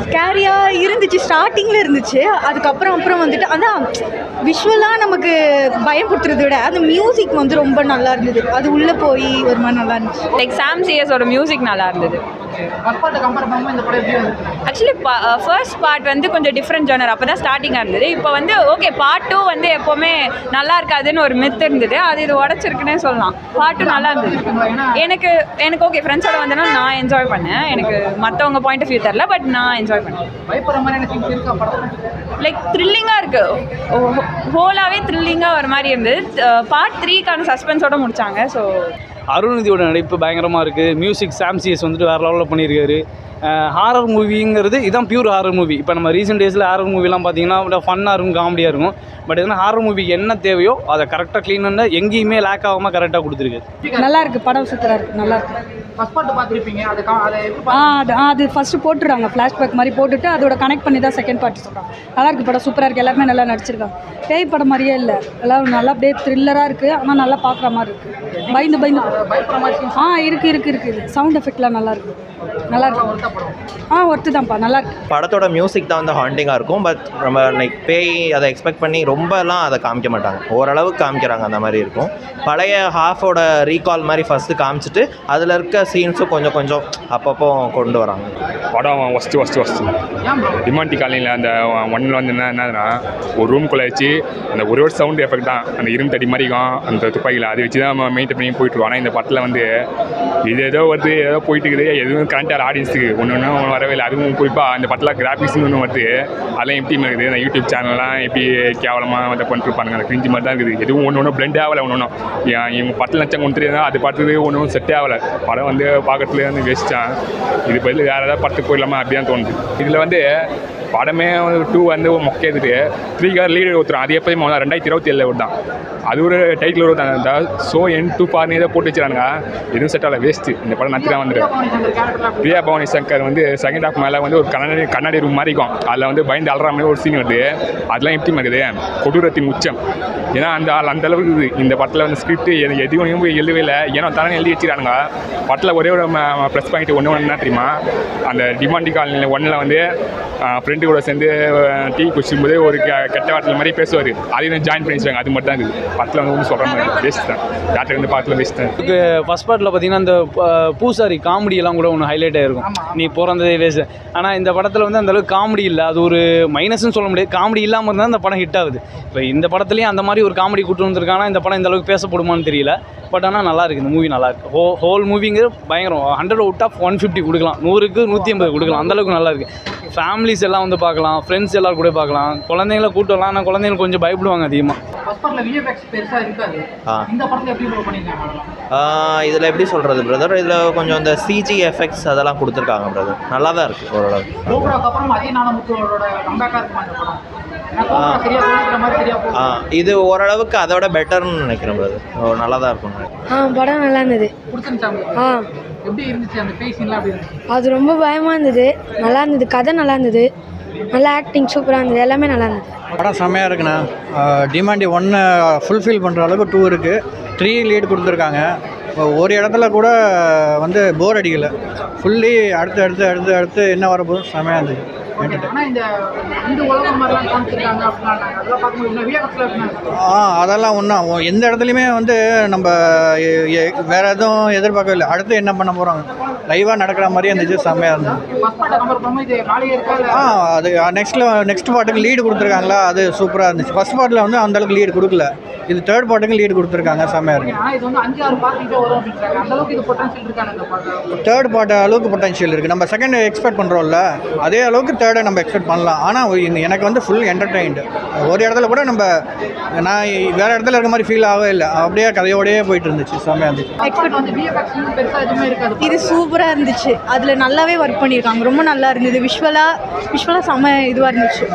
ஸ்கேரியாக இருந்துச்சு, ஸ்டார்டிங்கில் இருந்துச்சு. அப்புறம் வந்துட்டு அதான் விஷுவலாக நமக்கு பயம் கொடுத்துறத விட அந்த மியூசிக் வந்து ரொம்ப நல்லா இருந்தது. அது உள்ளே போய் ஒரு மாதிரி நல்லா இருந்துச்சு. லைக் சாம் சிஎஸோட மியூசிக் நல்லா இருந்தது. ஆக்சுவலி ஃபர்ஸ்ட் பார்ட் வந்து கொஞ்சம் டிஃப்ரெண்ட் ஜானர், அப்போ தான் ஸ்டார்டிங்காக இருந்தது. இப்போ வந்து ஓகே பார்ட் 2 வந்து எப்போவுமே நல்லா இருக்காதுன்னு ஒரு மித் இருந்தது, அது இது உடச்சிருக்குன்னே சொல்லலாம். பார்ட் 2 நல்லா இருந்தது. எனக்கு ஓகே ஃப்ரெண்ட்ஸோட வந்தேன்னா நான் என்ஜாய் பண்ணேன். எனக்கு மற்றவங்க பாயிண்ட் ஆஃப் வியூ தெரில, பட் நான் என்ஜாய் பண்ணேன். லைக் த்ரில்லிங்காக இருக்குது, ஹோலாகவே த்ரில்லிங்காக ஒரு மாதிரி இருந்தது. பார்ட் 3க்கான சஸ்பென்ஸோடு முடித்தாங்க. ஸோ அருள்நிதியோட நடிப்பு பயங்கரமாக இருக்குது. மியூசிக் சாம் சிஎஸ் வந்துட்டு வேறு லெவலில் பண்ணியிருக்காரு. ஹாரர் மூவிங்கிறது இதான் பியூர் ஹாரர் மூவி. இப்போ நம்ம ரீசெண்ட் டேஸில் ஹாரர் மூவிலாம் பார்த்தீங்கன்னா ஃபன்னாக இருக்கும், காமெடியாக இருக்கும். பட் எதுனா ஹாரர் மூவிக்கு என்ன தேவையோ அதை கரெக்டாக க்ளீன் பண்ண எங்கேயுமே லேக் ஆகாமல் கரெக்டாக கொடுத்துருக்கு. நல்லா இருக்குது, படம் சூப்பராக இருக்குது, நல்லா இருக்குது. அது ஃபஸ்ட்டு போட்டுடுறாங்க, ஃப்ளாஷ்பேக் மாதிரி போட்டுட்டு அதோட கனெக்ட் பண்ணி தான் செகண்ட் பார்ட் சொல்கிறாங்க. நல்லா இருக்குது, படம் சூப்பராக இருக்குது, எல்லாருமே நல்லா நடிச்சிருக்காங்க. பேய் படம் மாதிரியே இல்லை, எல்லாம் நல்லா அப்படியே த்ரில்லராக இருக்குது. ஆனால் நல்லா பார்க்குற மாதிரி இருக்குது. பயந்து இருக்குது. சவுண்ட் எஃபெக்ட்லாம் நல்லா இருக்குது, நல்லா இருக்கு. ஒர்த்து தான்ப்பா, நல்லா இருக்கு. படத்தோட மியூசிக் தான் வந்து ஹாண்டிங்காக இருக்கும். பட் நம்ம லைக் பேய் அதை எக்ஸ்பெக்ட் பண்ணி ரொம்பலாம் அதை காமிக்க மாட்டாங்க, ஓரளவுக்கு காமிக்கிறாங்க. அந்த மாதிரி இருக்கும். பழைய ஹாஃபோட ரீகால் மாதிரி ஃபஸ்ட்டு காமிச்சிட்டு அதில் இருக்க சீன்ஸும் கொஞ்சம் அப்பப்போ கொண்டு வராங்க. படம் ஃபஸ்ட்டு டிமாண்டி காலனியில் அந்த ஒன்னில் வந்து என்னன்னா ஒரு ரூம்குள்ளே வச்சு அந்த ஒரு சவுண்ட் எஃபெக்ட் தான், அந்த இரும்பு தடி மாதிரிக்கும் அந்த துப்பாக்கியில் அதை வச்சு தான் நம்ம மெயின்டைன் பண்ணி போயிட்டுருவோம். ஆனால் இந்த படத்தில் வந்து இது ஏதோ வருது, ஏதோ போயிட்டு இருக்குது, எதுவும் கரண்ட்டாக ஆடியன்ஸுக்கு ஒன்று வரவே இல்லை. அதுவும் குறிப்பாக அந்த படத்தில் கிராஃபிக்ஸ்னு ஒன்று வருது, அதெல்லாம் எப்படி இருக்குது. அந்த யூடியூப் சேனல்லாம் எப்படி கேவலமாக வந்து பண்ணிருப்பாங்க, அந்த கிரிஞ்சி மாதிரி தான் இருக்குது. எதுவும் ஒன்று பிளெண்ட் ஆகலை. ஒன்று இவங்க படத்தில் லட்சம் கொண்டு தெரியாதா, அது பார்த்தது ஒன்றும் செட்டே ஆகலை. படம் வந்து பார்க்கறதுலேயே வந்து வேஸ்ட்டான். இது பதில் வேறு ஏதாவது படத்துக்கு போயிடலாமா அப்படி தான் தோணுது. இதில் வந்து படமே 2 வந்து மொக்க எடுத்துட்டு 3 லீடு ஊற்றுறோம். அது எப்போயுமே 2027 விட்டான். அது ஒரு டைட்டில் வருவாங்க. இந்த ஸோ என் 2 பார்னு ஏதோ போட்டு வச்சுறானுங்க, எதுவும் செட் ஆகலை, வேஸ்ட்டு. இந்த படம் நத்திரம் வந்துட்டு பிரியா பவானி சங்கர் வந்து செகண்ட் ஹாஃப் மேலே வந்து ஒரு கண்ணாடி ரூம் மாதிரி இருக்கும். அதில் வந்து பயந்து அலற மாதிரி ஒரு சீன் வருது. அதெல்லாம் எப்படி இருக்குது, கொடூரத்தின் உச்சம். ஏன்னா அந்த அளவுக்கு இருக்குது இந்த படத்தில் வந்து ஸ்கிரிப்ட் எதுவும் எழுதவே இல்லை. ஏன்னா தரன்னு எழுதி வச்சுக்கிறானுங்க. படத்தில் ஒரே ஒரு ப்ளஸ் பாயிண்ட் ஒன்று என்ன தெரியுமா, அந்த டிமாண்டி காலனியில் 1ல் வந்து ஃப்ரெண்டு கூட சேர்ந்து டீ குடிச்சும்போது ஒரு கெட்ட வார்த்தை மாதிரி பேசுவார், அதையும் ஜாயின் பண்ணி வச்சுருவாங்க. அது மட்டும் தான் இருக்குது படத்தில் வந்து ஒன்றும் சொல்கிற மாதிரி வேஸ்ட் தான். டேரக்டர் வந்து படத்தில் வேஸ்ட் தான். ஃபஸ்ட் பார்ட்டில் பார்த்தீங்கன்னா அந்த பூசாரி காமெடியெல்லாம் கூட ஒன்று ஹைலைட் ஆகிருக்கும், நீ பிறந்ததே வேஸ்ட். ஆனால் இந்த படத்தில் வந்து அந்தளவுக்கு காமெடி இல்லை. அது ஒரு மைனஸ்ன்னு சொல்ல முடியாது, காமெடி இல்லாமல் இருந்தால் அந்த படம் ஹிட் ஆகுது. இப்போ இந்த படத்துலேயும் அந்த மாதிரி ஒரு காமெடி கூட்டு வந்திருக்காங்கன்னா இந்த படம் இந்த அளவுக்கு பேசப்படுமான்னு தெரியல. பட் ஆனால் நல்லா இருக்குது, இந்த மூவி நல்லா இருக்குது. ஹோல் மூவிங்கிறது பயங்கரம். 100/150 கொடுக்கலாம், 100க்கு 150 கொடுக்கலாம், அந்தளவுக்கு நல்லா இருக்குது. ஃபேமிலிஸ் எல்லாம் வந்து பார்க்கலாம், ஃப்ரெண்ட்ஸ் எல்லோரும் கூட பார்க்கலாம், குழந்தைங்கள கூட்டு வரலாம். ஆனால் குழந்தைங்க கொஞ்சம் பயப்படுவாங்க அதிகமாக. இதில் எப்படி சொல்கிறது பிரதர், இதில் கொஞ்சம் இந்த சிஜி எஃபெக்ட்ஸ் அதெல்லாம் கொடுத்துருக்காங்க பிரதர், நல்லா தான் இருக்குது ஓரளவு. இது ஓரளவுக்கு அதோட பெட்டர்னு நினைக்கிறேன் பிரதர், நல்லா தான் இருக்கும். படம் நல்லா இருந்தது. அது ரொம்ப பயமாக இருந்தது, நல்லா இருந்தது. கதை நல்லா இருந்தது, நல்லா ஆக்டிங் சூப்பராக இருந்தது, எல்லாமே நல்லா இருந்தது. படம் செம்மையாக இருக்குண்ணா. டிமாண்டி 1 ஃபுல்ஃபில் பண்ணுற அளவுக்கு 2 இருக்குது. 3 லீட் கொடுத்துருக்காங்க. ஒரு இடத்துல கூட வந்து போர் அடிக்கலை. ஃபுல்லி அடுத்து என்ன வரப்போதும் செம்மையாக இருந்தது. அதெல்லாம் ஒன்றும் எந்த இடத்துலையுமே வந்து நம்ம வேறு எதுவும் எதிர்பார்க்கவே இல்லை. அடுத்து என்ன பண்ண போகிறாங்க, லைவாக நடக்கிற மாதிரி இருந்துச்சு, செம்மையாக இருந்தது. அது நெக்ஸ்ட் பார்ட்டுக்கு லீடு கொடுத்துருக்காங்களா, அது சூப்பராக இருந்துச்சு. ஃபஸ்ட் பார்ட்டில் வந்து அந்தளவுக்கு லீடு கொடுக்கல, இது தேர்ட் பார்ட்டுக்கு லீடு கொடுத்துருக்காங்க, செம்மையாக இருக்குது. தேர்ட் பார்ட் அளவுக்கு பொட்டன்ஷியல் இருக்குது. நம்ம செகண்ட் எக்ஸ்பெக்ட் பண்ணுறோம்ல, அதே அளவுக்கு தேர்டை நம்ம எக்ஸ்பெக்ட் பண்ணலாம். ஆனால் எனக்கு வந்து ஃபுல் என்டர்டெயின்டு. ஒரு இடத்துல கூட நான் வேறு இடத்துல இருக்க மாதிரி ஃபீல் ஆகவே இல்லை, அப்படியே கதையோடையே போயிட்டு இருந்துச்சு, செம்மையாக இருந்துச்சு. இது சூப்பராக இருந்துச்சு, அதில் நல்லாவே ஒர்க் பண்ணியிருக்காங்க, ரொம்ப நல்லா இருந்தது. விஷுவலாக செம்ம இதுவாக இருந்துச்சு.